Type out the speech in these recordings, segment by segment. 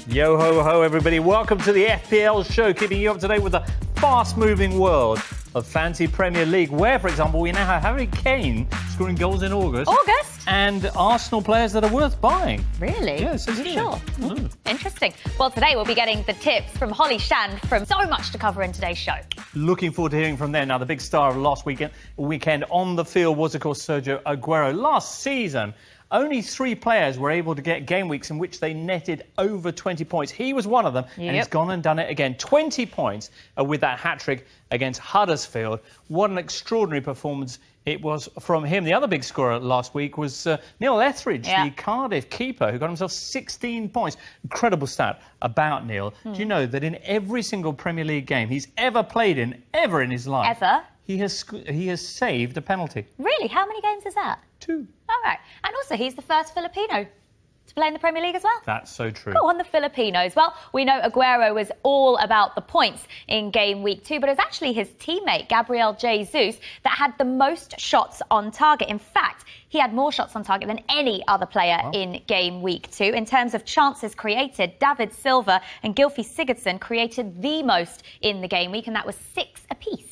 Yo ho ho everybody, welcome to the FPL show, keeping you up to date with the fast-moving world of Fantasy Premier League, where, for example, we now have Harry Kane scoring goals in August. And Arsenal players that are worth buying. Really? Yes, isn't it? Sure. Interesting. Well, today we'll be getting the tips from Holly Shand from so much to cover in today's show. Looking forward to hearing from them. Now, the big star of last weekend on the field was, of course, Sergio Aguero. Last season, only 3 players were able to get game weeks in which they netted over 20 points. He was one of them, and he's gone and done it again. 20 points with that hat-trick against Huddersfield. What an extraordinary performance it was from him. The other big scorer last week was Neil Etheridge, the Cardiff keeper, who got himself 16 points. Incredible stat about Neil. Do you know that in every single Premier League game he's ever played in, ever in his life, he has saved a penalty? Really? How many games is that? 2. All right. And also, he's the first Filipino to play in the Premier League as well. That's so true. Go on, the Filipinos. Well, we know Aguero was all about the points in game week 2, but it was actually his teammate, Gabriel Jesus, that had the most shots on target. In fact, he had more shots on target than any other player in game week 2. In terms of chances created, David Silva and Gylfi Sigurdsson created the most in the game week, and that was 6 apiece.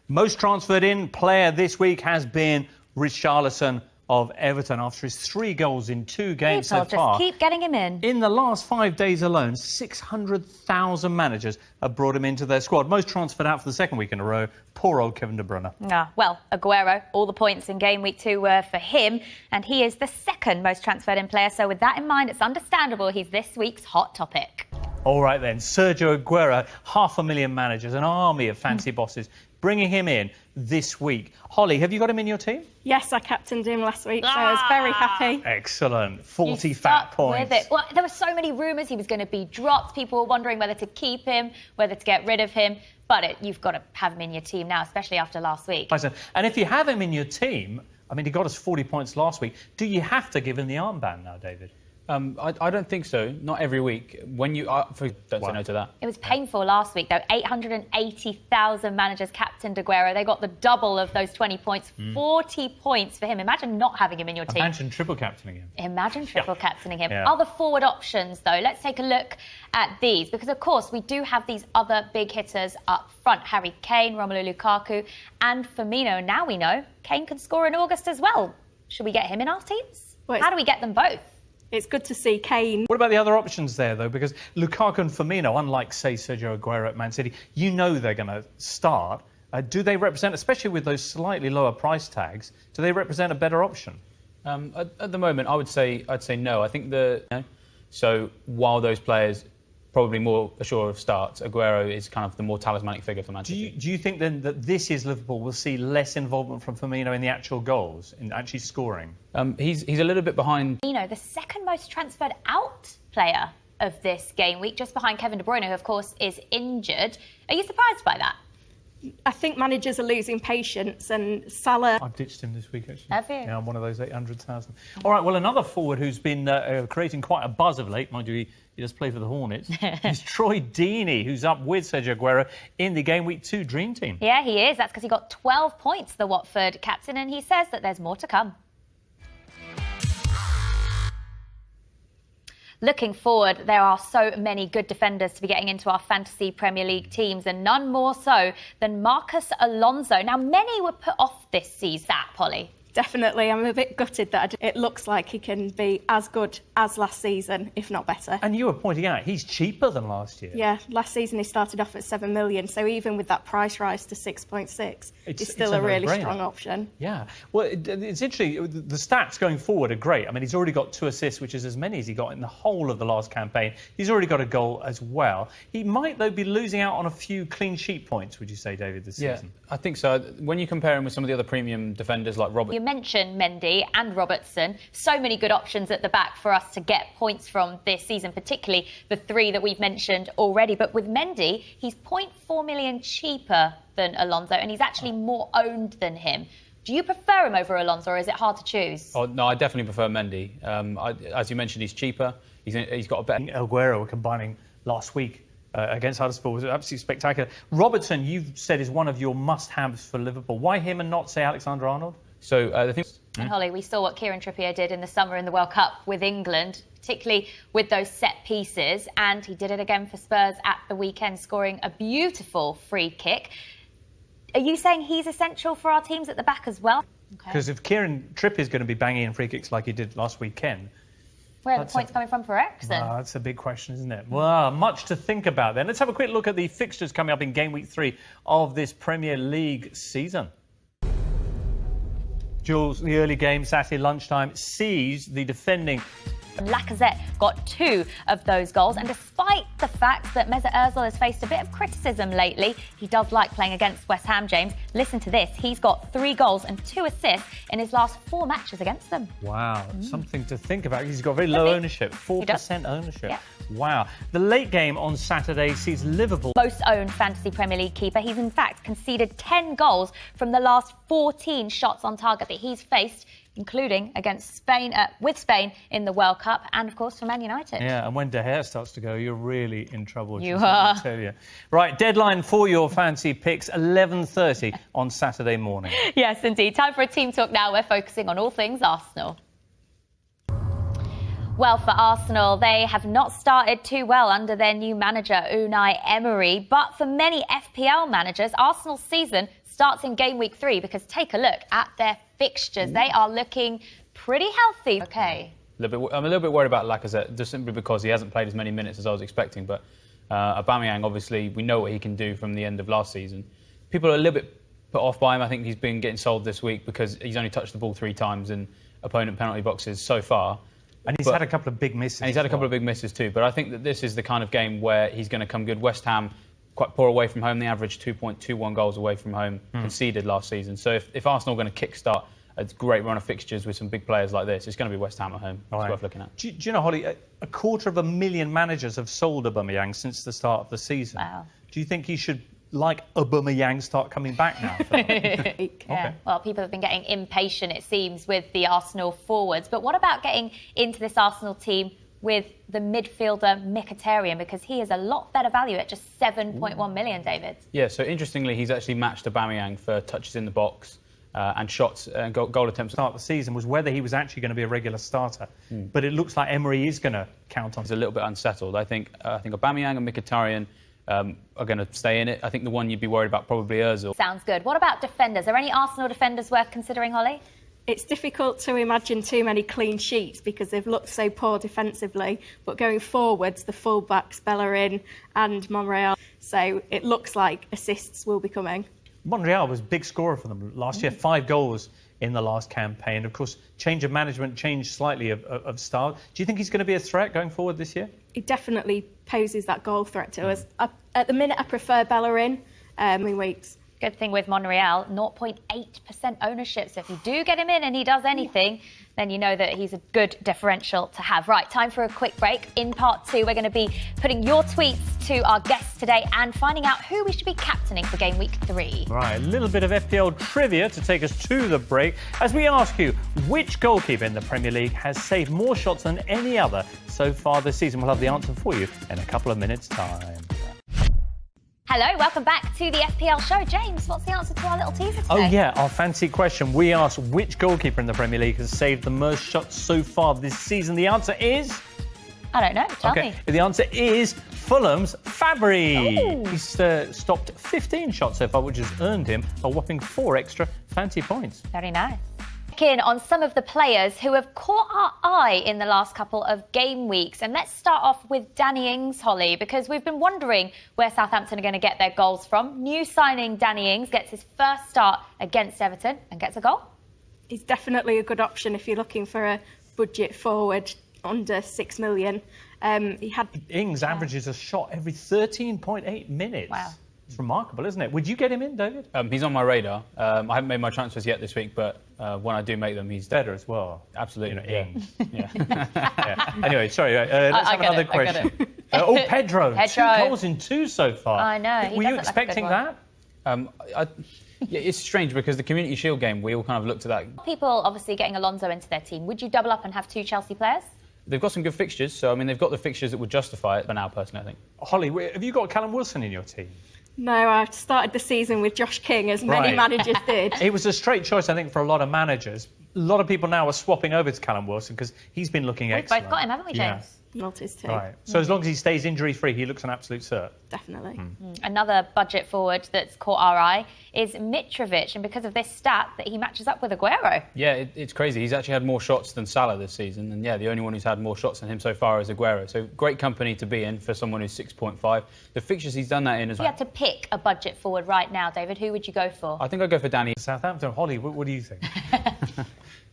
Most transferred in player this week has been Richarlison of Everton after his 3 goals in 2 games so far. Just keep getting him in. In the last 5 days alone, 600,000 managers have brought him into their squad. Most transferred out for the second week in a row. Poor old Kevin De Bruyne. Well, Aguero, all the points in game week 2 were for him, and he is the second most transferred in player. So with that in mind, it's understandable he's this week's hot topic. All right then, Sergio Aguero, 500,000 managers, an army of fancy bosses, bringing him in this week. Holly, have you got him in your team? Yes, I captained him last week, so I was very happy. Excellent. 40 fat points. With it. Well, there were so many rumours he was going to be dropped. People were wondering whether to keep him, whether to get rid of him. But you've got to have him in your team now, especially after last week. And if you have him in your team, I mean, he got us 40 points last week. Do you have to give him the armband now, David? I don't think so. Not every week. When you don't say no to that. It was painful last week, though. 880,000 managers captained Aguero. They got the double of those 20 points. 40 points for him. Imagine not having him in your team. Imagine triple captaining him. Imagine triple captaining him. Other forward options, though. Let's take a look at these. Because, of course, we do have these other big hitters up front. Harry Kane, Romelu Lukaku and Firmino. Now we know Kane can score in August as well. Should we get him in our teams? How do we get them both? It's good to see Kane. What about the other options there, though? Because Lukaku and Firmino, unlike, say, Sergio Aguero at Man City, you know they're going to start. Do they represent, especially with those slightly lower price tags, do they represent a better option? At the moment, I'd say no. I think so while those players probably more assured of starts, Aguero is kind of the more talismanic figure for Man City. Do you think then that this year's Liverpool will see less involvement from Firmino in the actual goals, in actually scoring? He's a little bit behind. The second most transferred out player of this game week, just behind Kevin De Bruyne, who of course is injured. Are you surprised by that? I think managers are losing patience, and Salah... I've ditched him this week, actually. Have you? Yeah, I'm one of those 800,000. All right, well, another forward who's been creating quite a buzz of late, mind you, he does play for the Hornets, is Troy Deeney, who's up with Sergio Aguero in the Game Week 2 Dream Team. Yeah, he is. That's because he got 12 points, the Watford captain, and he says that there's more to come. Looking forward, there are so many good defenders to be getting into our Fantasy Premier League teams, and none more so than Marcos Alonso. Now, many were put off this season, Polly. Definitely. I'm a bit gutted that it looks like he can be as good as last season, if not better. And you were pointing out, he's cheaper than last year. Yeah, last season he started off at 7 million, so even with that price rise to 6.6, he's still a really strong option. Yeah. Well, it's interesting. The stats going forward are great. I mean, he's already got 2 assists, which is as many as he got in the whole of the last campaign. He's already got a goal as well. He might, though, be losing out on a few clean sheet points, would you say, David, this season? I think so. When you compare him with some of the other premium defenders like Robert... You mentioned Mendy and Robertson. So many good options at the back for us to get points from this season, particularly the 3 that we've mentioned already. But with Mendy, he's 0.4 million cheaper than Alonso, and he's actually more owned than him. Do you prefer him over Alonso, or is it hard to choose? Oh, no, I definitely prefer Mendy. As you mentioned, he's cheaper. He's got a better... Aguero were combining last week against Huddersfield was absolutely spectacular. Robertson, you've said, is one of your must-haves for Liverpool. Why him and not, say, Alexander-Arnold? So the thing And Holly, we saw what Kieran Trippier did in the summer in the World Cup with England, particularly with those set pieces, and he did it again for Spurs at the weekend, scoring a beautiful free kick. Are you saying he's essential for our teams at the back as well? Because if Kieran Trippier is going to be banging in free kicks like he did last weekend, where are the points coming from for Eriksen? That's a big question, isn't it? Well, much to think about then. Let's have a quick look at the fixtures coming up in game week 3 of this Premier League season. Jules, the early game, Saturday lunchtime, sees the defending... Lacazette got 2 of those goals, and despite the fact that Mesut Ozil has faced a bit of criticism lately, he does like playing against West Ham, James. Listen to this, he's got 3 goals and 2 assists in his last 4 matches against them. Wow, something to think about. He's got very low ownership, 4% ownership. Yeah. Wow. The late game on Saturday sees Liverpool... Most owned fantasy Premier League keeper. He's in fact conceded 10 goals from the last 14 shots on target that he's faced, including against Spain, with Spain in the World Cup, and of course for Man United. Yeah, and when De Gea starts to go, you're really in trouble. You are. I tell you. Right, deadline for your fancy picks, 11:30 on Saturday morning. Yes, indeed. Time for a team talk now. We're focusing on all things Arsenal. Well, for Arsenal, they have not started too well under their new manager, Unai Emery. But for many FPL managers, Arsenal's season starts in game week 3 because take a look at their fixtures. They are looking pretty healthy. OK. I'm a little bit worried about Lacazette, just simply because he hasn't played as many minutes as I was expecting. But Aubameyang, obviously, we know what he can do from the end of last season. People are a little bit put off by him. I think he's been getting sold this week because he's only touched the ball 3 times in opponent penalty boxes so far. And he's had a couple of big misses. And he's had a couple of big misses too. But I think that this is the kind of game where he's going to come good. West Ham, quite poor away from home. They averaged 2.21 goals away from home conceded last season. So if Arsenal are going to kickstart a great run of fixtures with some big players like this, it's going to be West Ham at home. It's worth looking at. Do you know, Holly, 250,000 managers have sold Aubameyang since the start of the season. Wow. Do you think he should, like Aubameyang, start coming back now? Yeah. Okay. Well, people have been getting impatient, it seems, with the Arsenal forwards. But what about getting into this Arsenal team with the midfielder Mkhitaryan, because he is a lot better value at just 7.1 million, David? Yeah, so interestingly, he's actually matched Aubameyang for touches in the box and shots and goal attempts. Start of the season was whether he was actually going to be a regular starter. But it looks like Emery is going to count on. He's a little bit unsettled. I think Aubameyang and Mkhitaryan are going to stay in it. I think the one you'd be worried about probably Ozil. Sounds good. What about defenders? Are any Arsenal defenders worth considering, Holly? It's difficult to imagine too many clean sheets because they've looked so poor defensively. But going forwards, the fullbacks, Bellerin and Monreal. So it looks like assists will be coming. Monreal was a big scorer for them last year, 5 goals in the last campaign. Of course, change of management, changed slightly of style. Do you think he's going to be a threat going forward this year? He definitely poses that goal threat to us. At the minute, I prefer Bellerin in weeks. Good thing with Monreal, 0.8% ownership. So if you do get him in and he does anything, then you know that he's a good differential to have. Right, time for a quick break. In part 2, we're going to be putting your tweets to our guests today and finding out who we should be captaining for game week 3. Right, a little bit of FPL trivia to take us to the break as we ask you, which goalkeeper in the Premier League has saved more shots than any other so far this season? We'll have the answer for you in a couple of minutes' time. Hello, welcome back to the FPL show. James, what's the answer to our little teaser today? Oh, yeah, our fancy question. We asked which goalkeeper in the Premier League has saved the most shots so far this season. The answer is... I don't know, tell me. The answer is Fulham's Fabry. Ooh. He's stopped 15 shots so far, which has earned him a whopping 4 extra fancy points. Very nice. In on some of the players who have caught our eye in the last couple of game weeks. And let's start off with Danny Ings, Holly, because we've been wondering where Southampton are going to get their goals from. New signing Danny Ings gets his first start against Everton and gets a goal. He's definitely a good option if you're looking for a budget forward under 6 million. Ings averages a shot every 13.8 minutes. Wow. It's remarkable, isn't it? Would you get him in, David? He's on my radar. I haven't made my transfers yet this week, but when I do make them, he's better as well. Absolutely. Ings. Yeah. Yeah. Anyway, sorry. Let's have another question. Pedro. 2 goals in 2 so far. I know. Were you expecting that? Yeah, it's strange because the Community Shield game, we all kind of looked at that. People obviously getting Alonso into their team. Would you double up and have 2 Chelsea players? They've got some good fixtures, so I mean, they've got the fixtures that would justify it for now, personally, I think. Holly, have you got Callum Wilson in your team? No, I started the season with Josh King, as many managers did. It was a straight choice, I think, for a lot of managers. a lot of people now are swapping over to Callum Wilson because he's been looking We've excellent. both got him, haven't we, James? Maltese too. Right. So as long as he stays injury-free, he looks an absolute cert. Definitely. Another budget forward that's caught our eye is Mitrovic, and because of this stat, that he matches up with Aguero. Yeah, it's crazy. He's actually had more shots than Salah this season, and yeah, the only one who's had more shots than him so far is Aguero. So great company to be in for someone who's 6.5. The fixtures he's done that in as If you well. had to pick a budget forward right now, David, who would you go for? I think I'd go for Danny. Southampton, Holly, what do you think?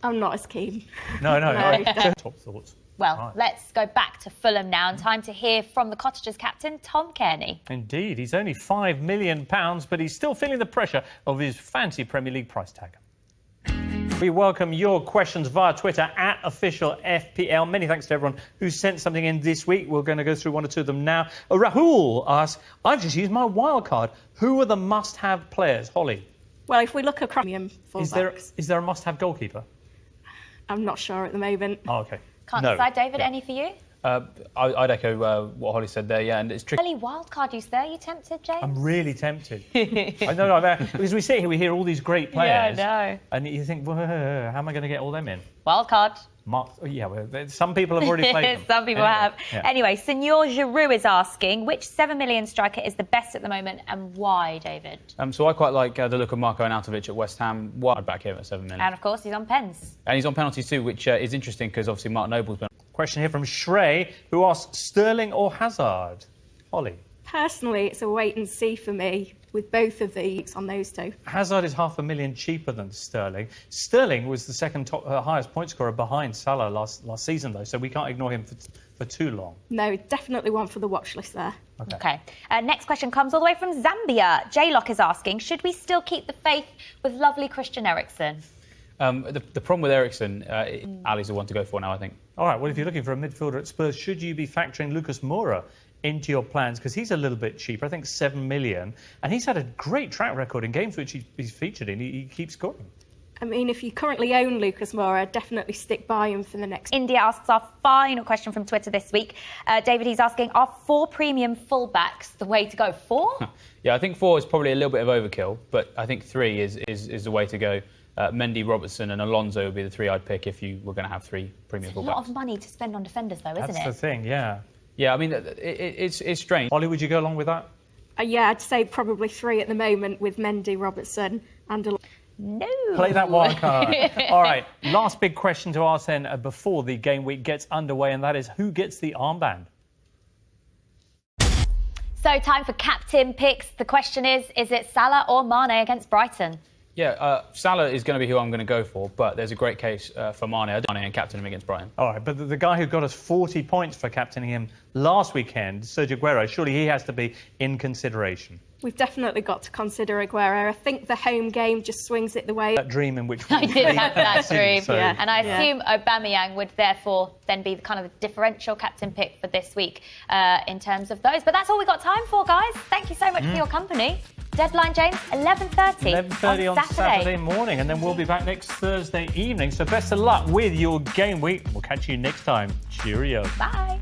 I'm not as keen. No. No. Top thoughts. Well, Right. let's go back to Fulham now, and time to hear from the Cottagers captain, Tom Kearney. Indeed, he's only £5 million, but he's still feeling the pressure of his fancy Premier League price tag. We welcome your questions via Twitter @officialFPL. Many thanks to everyone who sent something in this week. We're going to go through one or two of them now. Rahul asks, I've just used my wild card. Who are the must-have players? Holly, Well, if we look across premium fullbacks, is there a must-have goalkeeper? I'm not sure at the moment. Oh, OK. Can't No. decide, David, Yeah. any for you? I'd echo what Holly said there, yeah, and it's tricky. Early wildcard use there, you tempted, James? I'm really tempted. I know, because we sit here, we hear all these great players. Yeah, I know. And you think, well, how am I going to get all them in? Wildcard. Some people have already played them. Some people Anyway, have. yeah. Anyway, Senor Giroud is asking, which 7 million striker is the best at the moment and why, David? So I quite like the look of Marko Arnautovic at West Ham. I'd back him at 7 million. And of course, he's on pens. And he's on penalties too, which is interesting because obviously Mark Noble's been. Question here from Shrey, who asks Sterling or Hazard? Holly. Personally, it's a wait and see for me with both of these on those two. Hazard is £500,000 cheaper than Sterling. Sterling was the second highest point scorer behind Salah last season, though, so we can't ignore him for too long. No, definitely one for the watch list there. Okay. Next question comes all the way from Zambia. J-Lock is asking, should we still keep the faith with lovely Christian Eriksen? The problem with Eriksen, Ali's the one to go for now, I think. All right, well, if you're looking for a midfielder at Spurs, should you be factoring Lucas Moura into your plans? Because he's a little bit cheaper, I think 7 million. And he's had a great track record in games which he's featured in. He keeps scoring. I mean, if you currently own Lucas Moura, definitely stick by him for the next. India asks our final question from Twitter this week. David, he's asking, are 4 premium fullbacks the way to go? 4? Yeah, I think 4 is probably a little bit of overkill, but I think 3 is the way to go. Mendy, Robertson and Alonso would be the 3 I'd pick if you were going to have 3 premium A fullbacks. lot of money to spend on defenders, though, isn't That's it? the thing, yeah. Yeah, I mean, it's strange. Holly, would you go along with that? Yeah, I'd say probably 3 at the moment with Mendy, Robertson and No. Play that wild card. All right, last big question to ask then before the game week gets underway, and that is who gets the armband? So time for captain picks. The question is it Salah or Mane against Brighton? Yeah, Salah is going to be who I'm going to go for, but there's a great case for Mane. I don't and captain him against Brighton. All right, but the guy who got us 40 points for captaining him last weekend, Sergio Aguero, surely he has to be in consideration. We've definitely got to consider Aguero. I think the home game just swings it the way. That dream in which we I did have that dream. So- Yeah. And I assume Aubameyang would therefore then be the kind of differential captain pick for this week in terms of those. But that's all we've got time for, guys. Thank you so much for your company. Deadline, James, 11:30 11:30 on Saturday morning, and then we'll be back next Thursday evening. So best of luck with your game week. We'll catch you next time. Cheerio. Bye.